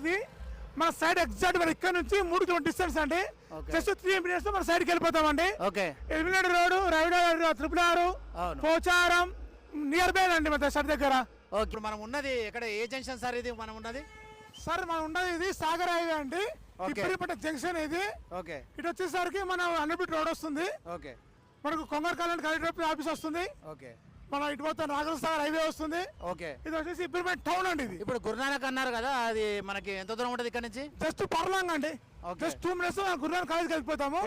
ఇది మన side exact మన ఇక్కడ నుంచి 3 కిలోమీటర్ డిస్టెన్స్ అండి. జస్ట్ 3 minutes మన సైడ్కి వెళ్ళిపోతామండి. ఎలిమినేట్ road, ride, triple R, Pocharam near by అండి మన సైడ్ దగ్గర. ఇప్పుడు మనం ఉన్నది ఎక్కడ, ఏ జంక్షన్ సార్ ఇది మనం ఉన్నది? సార్ మనం ఉన్నది ఇది సాగర్ హైవే అండి, ఇప్పటిపట్ట జంక్షన్ ఇది. ఇటు వచ్చేసరికి మన అన్నపేట రోడ్ వస్తుంది, మనకు కొంగర్ కాలనీ కలెక్టర్ ఆఫీస్ వస్తుంది, మన ఇటు పోతే నాగరసాగర్ హైవే వస్తుంది. ఇది వచ్చేసి ఇప్పటిపట్ట టౌన్ అండి. ఇది ఇప్పుడు గురునానక్ అన్నారు కదా, అది మనకి ఎంత దూరం ఉంటుంది ఇక్కడ నుంచి? జస్ట్ పర్లాంగ్ అండి, జస్ట్ 2 minutes గురునానక్ కాలేజ్కి వెళ్ళిపోతాము.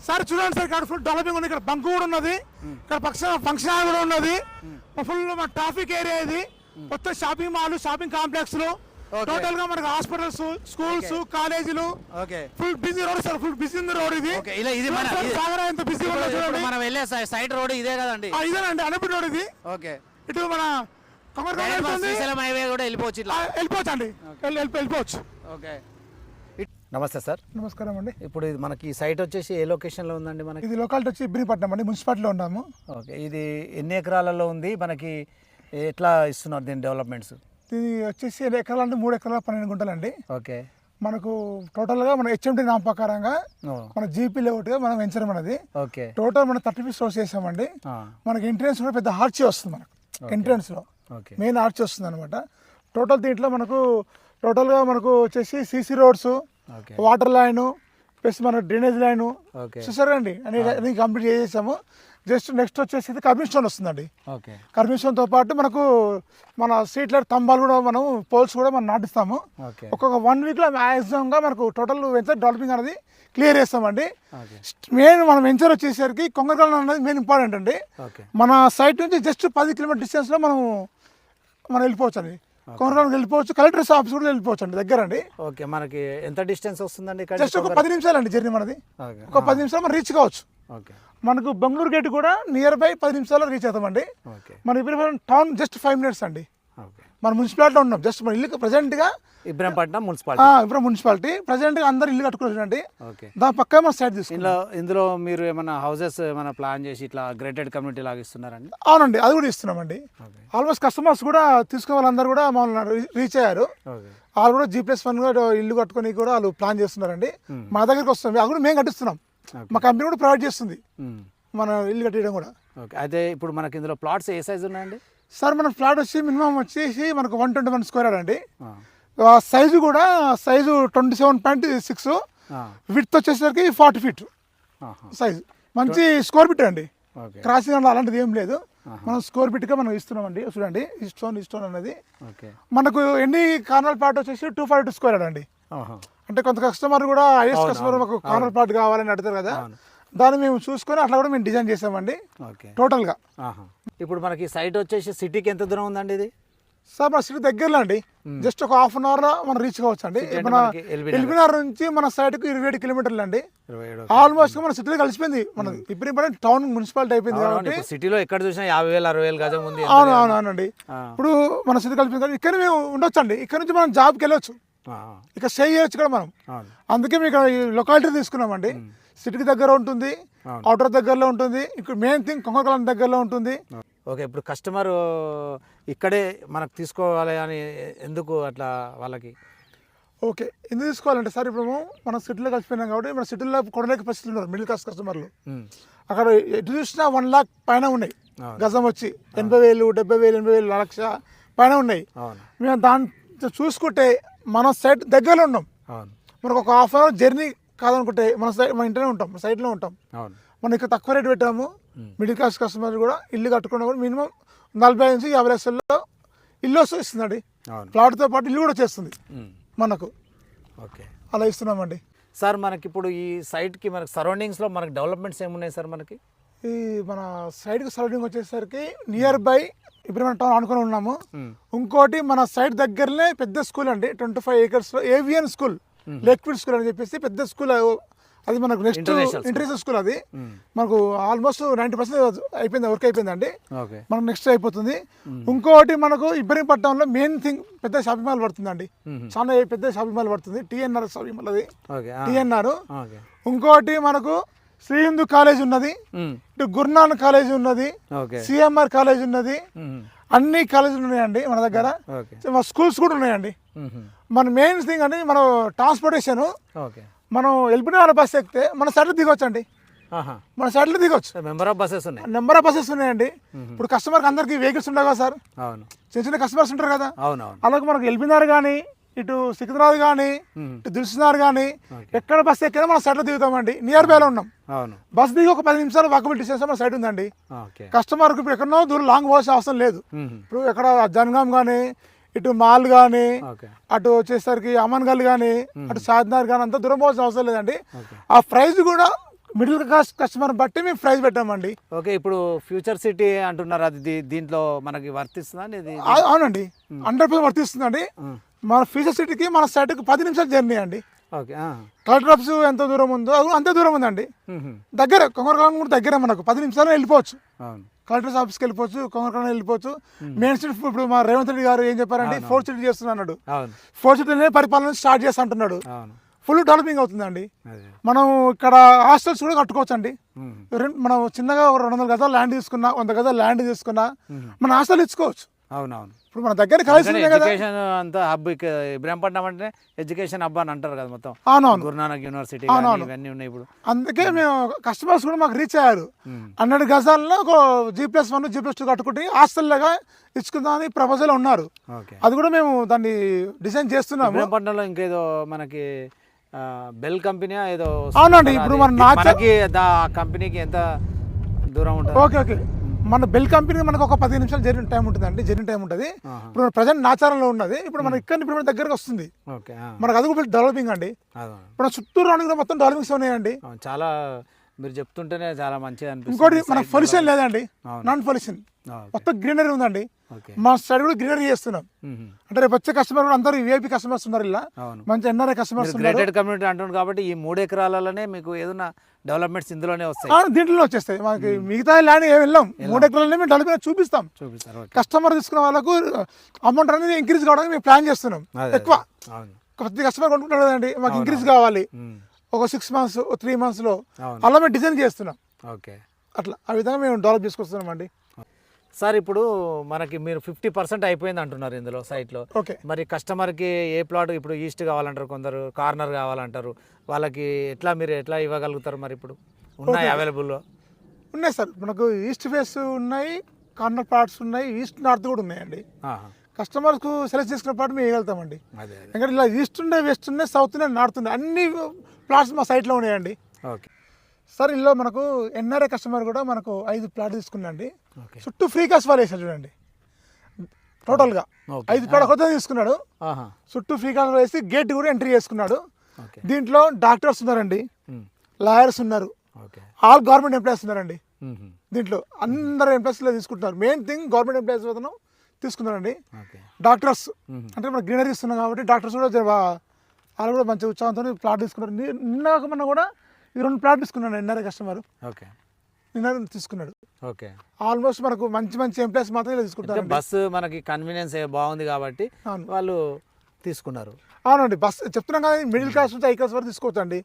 సార్ చూడండి సార్, ఇక్కడ ఫుల్ డెవలపింగ్ ఉంది, ఇక్కడ బంక్ కూడా ఉన్నది, ఇక్కడ ఫంక్షన్ హాల్ కూడా ఉన్నది, ఫుల్ మన ట్రాఫిక్ ఏరియా ఇది, మొత్తం shopping mall, shopping complex, total గా మనకి హాస్పిటల్స్, స్కూల్స్, కాలేజీలు, full busy road sir, full busy road ఇది. ఎంత బిజీ చూడండి, మనం వెళ్ళే సైడ్ రోడ్ ఇదే కదండి? ఇదేనండి అన్నపేట రోడ్ ఇది. ఇటు మన శ్రీశైలం హైవే కూడా వెళ్ళిపోవచ్చు, వెళ్ళిపోవచ్చు అండి, వెళ్ళిపోవచ్చు. నమస్తే సార్. నమస్కారం అండి. ఇప్పుడు ఇది మనకి సైట్ వచ్చేసి ఏ లొకేషన్ లో ఉందండి? మనకి ఇది లొకాలిటీ వచ్చి ఇబ్రహీంపట్నం అండి, మున్సిపాలిటీలో ఉన్నాము. ఇది ఎన్ని ఎకరాలలో ఉంది, మనకి ఎట్లా ఇస్తున్నారు దీని డెవలప్మెంట్స్? ఇది వచ్చేసి 2 ఎకరాలు అంటే 3 ఎకరాల 12 గుంటలు అండి. మనకు టోటల్ గా మన హెచ్ఎండి నామ ప్రకారంగా మన జీపీ లేఅవుట్ గా మనం వెంచడం అనేది. టోటల్ మనం 30 feet రోడ్స్ చేసామండి. మనకి ఎంట్రెన్స్ కూడా పెద్ద ఆర్చ్ వస్తుంది, మనకు ఎంట్రెన్స్ లో మెయిన్ ఆర్చ్ వస్తుంది అనమాట. టోటల్ దీంట్లో మనకు టోటల్ గా మనకు వచ్చేసి CC roads, water line plus మన డ్రైనేజ్ లైన్ చూసారా అండి అన్ని కంప్లీట్ చేసేసాము. జస్ట్ నెక్స్ట్ వచ్చేసి కర్బింగ్ స్టోన్ వస్తుందండి. కర్బింగ్ స్టోన్ తో పాటు మనకు మన స్ట్రీట్ లైట్ స్తంభాలు కూడా మనం పోల్స్ కూడా మనం నాటిస్తాము. ఒక్కొక్క 1 week లో మ్యాక్సిమం గా మనకు టోటల్ వెంచర్ డెవలపింగ్ అనేది క్లియర్ చేస్తామండి. మెయిన్ మన వెంచర్ వచ్చేసరికి కొంగరకాలం అనేది మెయిన్ ఇంపార్టెంట్ అండి. మన సైట్ నుంచి జస్ట్ 10 kilometer డిస్టెన్స్ లో మనం వెళ్ళిపోవచ్చు అండి. కొంగరకాలం వెళ్ళిపోవచ్చు, కలెక్టర్ ఆఫీస్ కూడా వెళ్ళిపోవచ్చు అండి, దగ్గర అండి. మనకి ఎంత డిస్టెన్స్ వస్తుందండి? జస్ట్ ఒక 10 నిమిషాలు అండి జర్నీ మనది. ఒక 10 నిమిషాలు మనం రీచ్ కావచ్చు. మనకు బెంగళూరు గేట్ కూడా నియర్ బై 10 నిమిషాల్లో రీచ్ అవుతామండి. మన ఇబ్రహీంపట్నం టౌన్ జస్ట్ 5 minutes అండి. మన మున్సిపాలిటీలో ఉన్నాం. జస్ట్ మన ఇల్లు ప్రెసెంట్ గా ఇబ్రహీంపట్నం మున్సిపాలిటీ ప్రెసెంట్ గా అందరు ఇల్లు కట్టుకున్నారండి. దాని పక్క మన సైడ్ తీసుకున్నాం. ఇందులో మీరు ఏమైనా హౌసెస్ ఏమైనా ప్లాన్ చేసి ఇట్లా గ్రేటెడ్ కమ్యూనిటీ లాగా ఇస్తున్నారండి? అవునండి, అది కూడా ఇస్తున్నామండి. ఆల్మోస్ట్ కస్టమర్స్ కూడా తీసుకునే వాళ్ళందరూ కూడా మమ్మల్ని రీచ్ అయ్యారు. వాళ్ళు కూడా G+1 కూడా ఇల్లు కట్టుకొని కూడా వాళ్ళు ప్లాన్ చేస్తున్నారండి. మా దగ్గరికి వస్తుంది, అది కూడా మేము కట్టిస్తున్నాం. మా కంపెనీ కూడా ప్రొవైడ్ చేస్తుంది మన ఇల్లు కట్టడం కూడా. అయితే ఇప్పుడు మనకి ఇందులో ప్లాట్స్ ఏ సైజ్ ఉన్నాయండి? సార్ మన ఫ్లాట్ వచ్చి మినిమం వచ్చేసి మనకు 121 square అండి. సైజు కూడా సైజు 27.6, విడ్త్ వచ్చేసరికి 40 feet సైజు. మంచి స్క్వేర్ ఫీట్ అండి, క్రాసింగ్ అలాంటిది ఏం లేదు. మనం స్క్వేర్ ఫీట్ గా మనం ఇస్తున్నామండి. చూడండి ఈ స్టోన్ అనేది మనకు ఎన్ని కార్నర్ ప్లాట్ వచ్చేసి 242 square అండి. అంటే కొంత కస్టమర్ కూడా హైయెస్ట్ కస్టమర్ మాకు కార్నర్ ప్లాట్ కావాలని అడుగుతారు కదా, దాన్ని మేము చూసుకొని అట్లా కూడా మేము డిజైన్ చేసామండి టోటల్ గా. ఇప్పుడు మనకి సైట్ వచ్చేసి సిటీకి ఎంత దూరం ఉందండి ఇది? సార్ మన సిటీ దగ్గరలో అండి, జస్ట్ ఒక 1/2 hour లో మనం రీచ్ కావచ్చు అండి. మన ఎల్బీనగర్ నుంచి మన సైడ్ కు 27 kilometers అండి. ఆల్మోస్ట్ మన సిటీలో కలిసిపోయింది మనది. ఇప్పుడు టౌన్ మున్సిపాలిటీ అయిపోయింది కాబట్టి సిటీలో ఎక్కడ చూసినా 50,000-60,000 గజం ఉంది. అవునండి, ఇప్పుడు మన సిటీ కలిసిపోయింది కాబట్టి ఇక్కడ మేము ఉండొచ్చు అండి. ఇక్కడ నుంచి మనం జాబ్కి వెళ్ళొచ్చు, ఇక్కడ స్టే చేయొచ్చు కూడా మనం. అందుకే మేము ఇక్కడ లొకాలిటీ తీసుకున్నామండి. సిటీకి దగ్గర ఉంటుంది, అవుటర్ దగ్గరలో ఉంటుంది, ఇక్కడ మెయిన్ థింగ్ కొంగరకాలం దగ్గరలో ఉంటుంది. ఇప్పుడు కస్టమర్ ఇక్కడే మనకు తీసుకోవాలి అని ఎందుకు అట్లా వాళ్ళకి? ఎందుకు తీసుకోవాలంటే సార్, ఇప్పుడు మనం సిటీలో కలిసిపోయినాం కాబట్టి మన సిటీలో కొనలేక పరిస్థితులు ఉన్నారు మిడిల్ క్లాస్ కస్టమర్లు. అక్కడ ఎటు చూసినా 1 lakh పైన ఉన్నాయి గజం వచ్చి, 80,000, 70,000, 80,000, లక్ష పైన ఉన్నాయి. మేము దాన్ని చూసుకుంటే మన సైట్ దగ్గరలో ఉన్నాం. మనకు ఒక 1/2 hour జర్నీ కాదనుకుంటే మన ఇంటనే ఉంటాం, మన సైట్లో ఉంటాం. మనం ఇక్కడ తక్కువ రేటు పెట్టాము. మిడిల్ క్లాస్ కస్టమర్ కూడా ఇల్లు కట్టుకున్నా కూడా మినిమం 40 నుంచి 50 లక్షల్లో ఇల్లు ఇస్తుందండి. ప్లాట్తో పాటు ఇల్లు కూడా వచ్చేస్తుంది మనకు. అలా ఇస్తున్నామండి. సార్ మనకి ఇప్పుడు ఈ సైట్కి మనకి సరౌండింగ్స్లో మనకి డెవలప్మెంట్స్ ఏమున్నాయి సార్? మనకి ఈ మన సైడ్కి సరౌండింగ్ వచ్చేసరికి నియర్ బై ఇబ్రహీంపట్నం టౌన్ అనుకుని ఉన్నాము. ఇంకోటి మన సైడ్ దగ్గరనే పెద్ద స్కూల్ అండి, 25 acres ఏవియన్ స్కూల్, లేక్ఫీల్డ్ స్కూల్ అని చెప్పేసి పెద్ద స్కూల్. అది మనకు నెక్స్ట్ ఇంటర్నేషనల్ స్కూల్. అది మనకు ఆల్మోస్ట్ 90% అయిపోయింది, వర్క్ అయిపోయిందండి. మనకు నెక్స్ట్ అయిపోతుంది. ఇంకోటి మనకు ఇబ్రహీంపట్నంలో మెయిన్ థింగ్ పెద్ద షాపింగ్ మాల్ పడుతుందండి, చాలా పెద్ద షాపింగ్ మాల్ పడుతుంది, TNR షాపింగ్ మాల్. అది TNR. ఇంకోటి మనకు శ్రీ హిందూ కాలేజ్ ఉన్నది, ఇటు గురునానక్ కాలేజ్ ఉన్నది, CMR కాలేజ్ ఉన్నది, అన్ని కాలేజీలు ఉన్నాయండి మన దగ్గర. స్కూల్స్ కూడా ఉన్నాయండి. మన మెయిన్ థింగ్ అండి మనం ట్రాన్స్పోర్టేషన్ ఓకే మనం ఎల్బినార్ బస్ ఎక్కితే మన సైడ్లో దిగొచ్చు అండి, మన సైడ్లో దిగొచ్చు. నెంబర్ ఆఫ్ బస్సెస్ ఉన్నాయి, నెంబర్ ఆఫ్ బస్సెస్ ఉన్నాయండి. ఇప్పుడు కస్టమర్కి అందరికి వెహికల్స్ ఉండవు కదా సార్, అవును చిన్న చిన్న కస్టమర్స్ ఉంటారు కదా, అవునవును. అలాగే మనకు ఎల్బినార్ కానీ ఇటు సికింద్రాబాద్ కానీ ఇటు దిల్సుఖ్నగర్ కానీ ఎక్కడ బస్ ఎక్కినా మన సైడ్లో దిగుతామండి. నియర్ బైలో ఉన్నాం, అవును. బస్ దిగి ఒక 10 నిమిషాలు వాకబుల్ డిస్టెన్స్ మన సైడ్ ఉందండి. ఓకే కస్టమర్కి ఇప్పుడు ఎక్కడో దూరం లాంగ్ పోవాల్సిన అవసరం లేదు. ఇప్పుడు ఎక్కడ జనగాం కానీ ఇటు మాల్ కానీ ఓకే అటు వచ్చేసరికి అమన్గల్ కానీ అటు షాద్నగర్ కానీ అంత దూరం పోవాల్సిన అవసరం లేదండి. ఓకే. ఆ ప్రైస్ కూడా మిడిల్ క్లాస్ కస్టమర్ బట్టి మేము ప్రైస్ పెట్టామండి. ఓకే. ఇప్పుడు ఫ్యూచర్ సిటీ అంటున్నారు, అది దీంట్లో మనకి వర్తిస్తుందా ఇది? అవునండి, 100% వర్తిస్తుందండి. మన ఫ్యూచర్ సిటీకి మన సైడ్కి 10 నిమిషాల జర్నీ అండి. ఓకే. కలెక్టర్ ఆఫీస్ ఎంత దూరం ఉందో అది అంతే దూరం ఉందండి. దగ్గర కొంగరకాలం కూడా దగ్గర, మనకు 10 నిమిషాలు వెళ్ళిపోవచ్చు. అవును. కలెక్టర్ ఆఫీస్కి వెళ్ళిపోవచ్చు, కొంగరకాలం వెళ్ళిపోవచ్చు. మెయిన్ సిటీ ఇప్పుడు మా రేవంత్ రెడ్డి గారు ఏం చెప్పారంటే 4th సిటీ చేస్తున్నా అన్నాడు. 4th సిటీనే పరిపాలన స్టార్ట్ చేస్తా అంటున్నాడు. ఫుల్ డెవలపింగ్ అవుతుందండి. మనం ఇక్కడ హాస్టల్స్ కూడా కట్టుకోవచ్చు అండి. మనం చిన్నగా 200 గజాలు ల్యాండ్ తీసుకున్నా, 100 గజాలు ల్యాండ్ తీసుకున్నా మన హాస్టల్ ఇచ్చుకోవచ్చు. అవునవును. ఇప్పుడు మన దగ్గర కలిసి ఎడ్యుకేషన్ అంతా హబ్, ఇబ్రాహీంపట్నం అంటే ఎడ్యుకేషన్ హబ్ అని అంటారు కదా మొత్తం. అవునవును, గురునానక్ యూనివర్సిటీ ఇవన్నీ ఉన్నాయి ఇప్పుడు. అందుకే మేము కస్టమర్స్ కూడా మాకు రీచ్ అయ్యారు. 100 గజాల్లో ఒక G+1 G+2 కట్టుకుంటే హాస్టల్ లాగా ఇచ్చుకుందామని ప్రపోజల్ ఉన్నారు. అది కూడా మేము దాన్ని డిజైన్ చేస్తున్నాము. ఇబ్రాహీంపట్నంలో ఇంకేదో మనకి బెల్ కంపెనీ ఏదో. అవునండి, ఇప్పుడు మనకి కంపెనీకి ఎంత దూరం ఉంటుంది? ఓకే ఓకే, మన బెల్ కంపెనీ మనకు ఒక 15 నిమిషాలు జర్నీ టైం ఉంటుందండి, జర్నీ టైం ఉంటుంది. ఇప్పుడు ప్రజెంట్ నాచారంలో ఉన్నది, ఇప్పుడు మన ఇక్కడ ఇప్పుడు మన దగ్గరకు వస్తుంది. మనకు అది కూడా డెవలపింగ్ అండి. ఇప్పుడు చుట్టూరు కూడా మొత్తం డెవలపింగ్స్ ఉన్నాయండి. చాలా మీరు చెప్తుంటేనే చాలా మంచిగా అనిపిస్తుంది. ఇంకోటి మనకు పొల్యూషన్ లేదండి, నాన్ పొల్యూషన్, మొత్తం గ్రీనరీ ఉందండి. మా సైడ్ కూడా గ్రీనరీ చేస్తున్నాం. అంటే రేపు వచ్చే కస్టమర్ కూడా అందరూ విఐపి కస్టమర్స్ ఉన్నారు, ఇలా మంచి ఎన్ఆర్ఐ కస్టమర్స్ గ్రేటెడ్ కమ్యూనిటీ అంటున్నారు. కాబట్టి ఈ 3 ఎకరాలలోనే మీకు ఏదైనా డెవలప్మెంట్స్ ఇందులోనే వస్తాయి, దీంట్లో వచ్చేస్తాయి. మనకి మిగతా ల్యాండ్ ఏమి వెళ్ళాం, 3 ఎకరాలనే మేము డెవలప్మెంట్ చూపిస్తాం. కస్టమర్ తీసుకున్న వాళ్ళకు అమౌంట్ అనేది ఇంక్రీజ్ కావడానికి మేము ప్లాన్ చేస్తున్నాం. ఎక్కువ ప్రతి కస్టమర్ కొనుక్కుంటారు కదండి, మాకు ఇంక్రీజ్ కావాలి ఒక 6 మంత్స్ 3 మంత్స్లో, అలా మేము డిజైన్ చేస్తున్నాం. ఓకే, అట్లా ఆ విధంగా మేము డెవలప్ చేసుకొస్తున్నాం అండి. సార్ ఇప్పుడు మనకి మీరు 50% అయిపోయింది అంటున్నారు ఇందులో సైట్లో. ఓకే, మరి కస్టమర్కి ఏ ప్లాట్ ఇప్పుడు ఈస్ట్ కావాలంటారు, కొందరు కార్నర్ కావాలంటారు, వాళ్ళకి మీరు ఎట్లా ఇవ్వగలుగుతారు? మరి ఇప్పుడు ఉన్నాయి అవైలబుల్లో? ఉన్నాయి సార్, మనకు ఈస్ట్ ఫేస్ ఉన్నాయి, కార్నర్ ప్లాట్స్ ఉన్నాయి, ఈస్ట్ నార్త్ కూడా ఉన్నాయండి. కస్టమర్స్కు సెలెక్ట్ చేసుకున్న ప్లాట్ మేము ఇవ్వగలుగుతామండి. ఎందుకంటే ఇలా ఈస్ట్ ఉన్నాయి, వెస్ట్ ఉన్నాయి, సౌత్ ఉన్నాయి, నార్త్ ఉన్నాయి, అన్ని ప్లాట్స్ మా సైట్లో ఉన్నాయండి. ఓకే సార్, ఇందులో మనకు ఎన్ఆర్ఐ కస్టమర్ కూడా మనకు 5 ప్లాట్ తీసుకున్నాండి. చుట్టూ ఫ్రీ కాస్ వాళ్ళు వేసాడు చూడండి, టోటల్గా 5 ప్లాట్ కొత్త తీసుకున్నాడు. చుట్టూ ఫ్రీ కాస్ వేసి గేట్ కూడా ఎంట్రీ చేసుకున్నాడు. దీంట్లో డాక్టర్స్ ఉన్నారండి, లాయర్స్ ఉన్నారు, ఆల్ గవర్నమెంట్ ఎంప్లాయీస్ ఉన్నారండి. దీంట్లో అందరు ఎంప్లాయీస్లో తీసుకుంటున్నారు. మెయిన్ థింగ్ గవర్నమెంట్ ఎంప్లాయీస్ వదనం తీసుకున్నారండి. డాక్టర్స్ అంటే మనం గ్రీనరీ ఇస్తున్నాం కాబట్టి డాక్టర్స్ కూడా వాళ్ళు కూడా మంచి ఉత్సాహంతో ప్లాట్ తీసుకున్నారు. నిన్న మొన్న కూడా ఈ 2 ప్లాట్ తీసుకున్నాడు ఎన్ఆర్ఐ కస్టమర్. నిన్న తీసుకున్నాడు. ఓకే, ఆల్మోస్ట్ మనకు మంచి ఎంప్లాయీస్ మాత్రమే తీసుకుంటారు. బస్సు మనకి కన్వీనియన్స్ బాగుంది కాబట్టి వాళ్ళు తీసుకున్నారు. అవునండి, బస్ చెప్తున్నాం కదా, మిడిల్ క్లాస్ నుంచి హై క్లాస్ వరకు తీసుకోవచ్చు అండి.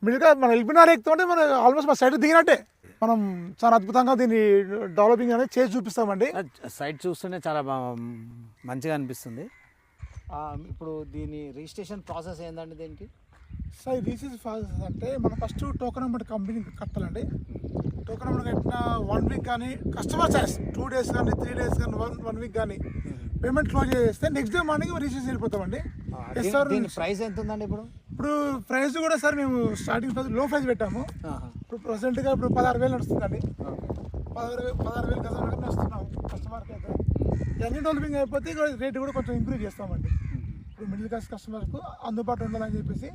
మిడిల్ క్లాస్ మనం ఎల్బినార్ ఎక్కుతుంటే మనం ఆల్మోస్ట్ మన సైడ్ దిగినట్టే. మనం చాలా అద్భుతంగా దీన్ని డెవలపింగ్ అనేది చేసి చూపిస్తామండి. సైట్ చూస్తూనే చాలా మంచిగా అనిపిస్తుంది. ఇప్పుడు దీని రిజిస్ట్రేషన్ ప్రాసెస్ ఏంటండి దీనికి? సార్, రిజిస్ట్రేషన్ ప్రాసెస్ అంటే మనం ఫస్ట్ టోకెన్ నెంబర్ కంపెనీ కట్టాలండి. టోకెన్ నెంబర్ కట్టిన 1 వీక్ కానీ కస్టమర్ చాయిస్ 2 డేస్ కానీ 3 డేస్ కానీ 1 వీక్ కానీ పేమెంట్ క్లోజ్ చేస్తే నెక్స్ట్ డే మార్నింగ్ రిజిస్ట్రేషన్ వెళ్ళిపోతామండి. ప్రైస్ ఎంత ఉందండి ఇప్పుడు ప్రైస్ కూడా సార్ మేము స్టార్టింగ్ ప్రైస్ లో ప్రైస్ పెట్టాము. ఇప్పుడు ప్రెసెంట్గా ఇప్పుడు 16,000 నడుస్తుందండి. 16,000 గజాలు నడుస్తున్నాము కస్టమర్కి అయితే. ఇవన్నీ డెవలపింగ్ అయిపోతే రేట్ కూడా కొంచెం ఇంప్రూవ్ చేస్తామండి. ఇప్పుడు మిడిల్ క్లాస్ కస్టమర్కు అందుబాటులో ఉండాలని చెప్పేసి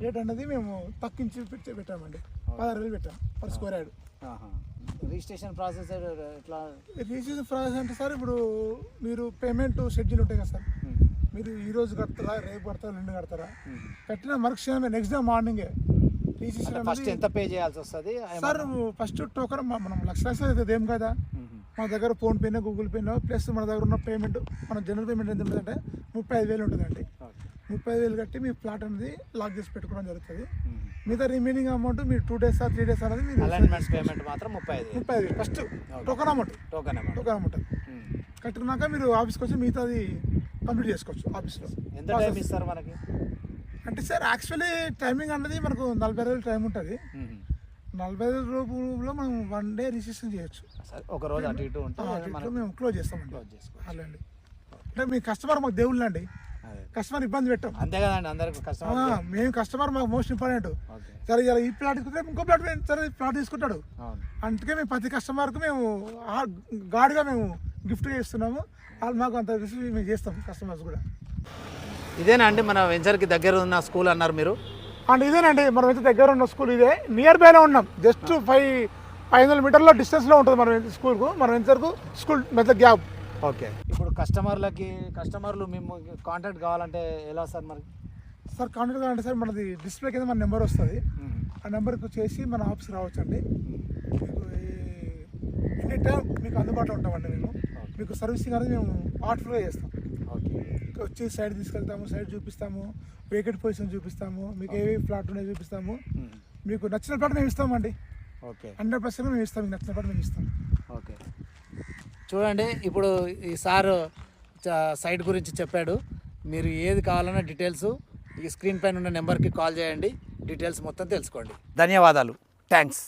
రేట్ అనేది మేము తగ్గించి పెట్టామండి. 16,000 పెట్టాము per square yard. Registration process ఎట్లా? రిజిస్ట్రేషన్ ప్రాసెస్ అంటే సార్, ఇప్పుడు మీరు పేమెంట్ షెడ్యూల్ ఉంటాయి కదా సార్, మీరు ఈరోజు కడతారా, రేపు కడతారా, 2 కడతారా, కట్టిన మరుక్షణమే నెక్స్ట్ డే మార్నింగే రిజిస్ట్రేషన్. ఫస్ట్ ఎంత పే చేయాల్సి వస్తుంది సార్? ఫస్ట్ టోకెన్ మనం లక్ష అయితే ఏం కదా, మన దగ్గర ఫోన్పేనో గూగుల్ పేనో ప్లస్ మన దగ్గర ఉన్న పేమెంట్, మన జనరల్ పేమెంట్ ఎంత ఉంటుందంటే 35,000 ఉంటుందండి. 35,000 కట్టి మీ ప్లాట్ అనేది లాక్ చేసి పెట్టుకోవడం జరుగుతుంది. మిగతా రిమైనింగ్ అమౌంట్ మీరు 2 డేస్ 3 డేస్ అనేది మీరు పేమెంట్ మాత్రం 35,000 ఫస్ట్ టోకెన్ అమౌంట్ కట్టుకున్నాక మీరు ఆఫీస్కి వచ్చి మిగతాది కంప్లీట్ చేసుకోవచ్చు ఆఫీస్లో. ఎంత టైం ఇస్తారు మనకి? అంటే సార్ యాక్చువల్లీ టైమింగ్ అన్నది మనకు 40 రోజులు టైం ఉంటుంది. 40 రోజుల్లో మనం 1 డే రిజిస్ట్రేషన్ చేయొచ్చు. ఒక రోజు అటు ఇటు ఉంటే మేము క్లోజ్ చేస్తామండి. అలాండి అంటే మీ కస్టమర్ మాకు దేవుళ్ళు అండి, కస్టమర్ ఇబ్బంది పెట్టాం అంతే కదండి. అందరికి కస్టమర్ మేము కస్టమర్ మాకు మోస్ట్ ఇంపార్టెంట్. సరే ఇలా ఈ ప్లాట్ తీసుకుంటే ఇంకో ప్లాట్ సరే ప్లాట్ తీసుకుంటాడు. అందుకే మేము ప్రతి కస్టమర్కి మేము గాడిగా మేము గిఫ్ట్గా ఇస్తున్నాము. వాళ్ళు మాకు అంత రిసీవ్ మేము చేస్తాం కస్టమర్స్ కూడా. ఇదేనా అండి మన వెంచర్కి దగ్గర ఉన్న స్కూల్ అన్నారు మీరు? అంటే ఇదేనండి మన వెంచర్ దగ్గర ఉన్న స్కూల్ ఇదే. నియర్ బైలో ఉన్నాం, జస్ట్ 500 మీటర్ల డిస్టెన్స్లో ఉంటుంది మన స్కూల్కు, మన వెంచర్కు స్కూల్ మధ్య గ్యాప్. ఓకే. ఇప్పుడు కస్టమర్లు మేము కాంటాక్ట్ కావాలంటే ఎలా సార్ మరి? సార్ కాంటాక్ట్ కావాలంటే సార్ మనది డిస్ప్లే కింద మన నెంబర్ వస్తుంది, ఆ నెంబర్కి చేసి మన ఆఫీస్కి రావచ్చు అండి. మీకు ఎనీ టైం మీకు అందుబాటులో ఉంటామండి. మేము మీకు సర్వీసింగ్ అనేది మేము ఆర్ట్ఫుల్గా చేస్తాం. వచ్చి సైడ్ తీసుకెళ్తాము, సైడ్ చూపిస్తాము, వేకెట్ పొజిషన్ చూపిస్తాము, మీకు ఏవి ఫ్లాట్ ఉన్నాయో చూపిస్తాము. మీకు నచ్చిన ప్లాట్ మేము ఇస్తామండి. ఓకే, 100% మేము ఇస్తాం, మీకు నచ్చిన ప్లాట్ మేము ఇస్తాం. ఓకే. చూడండి, ఇప్పుడు ఈ సార్ సైట్ గురించి చెప్పాడు. మీరు ఏది కావాలన్నా డీటెయిల్స్ ఈ స్క్రీన్ పైన ఉన్న నెంబర్కి కాల్ చేయండి, డీటెయిల్స్ మొత్తం తెలుసుకోండి. ధన్యవాదాలు. థ్యాంక్స్.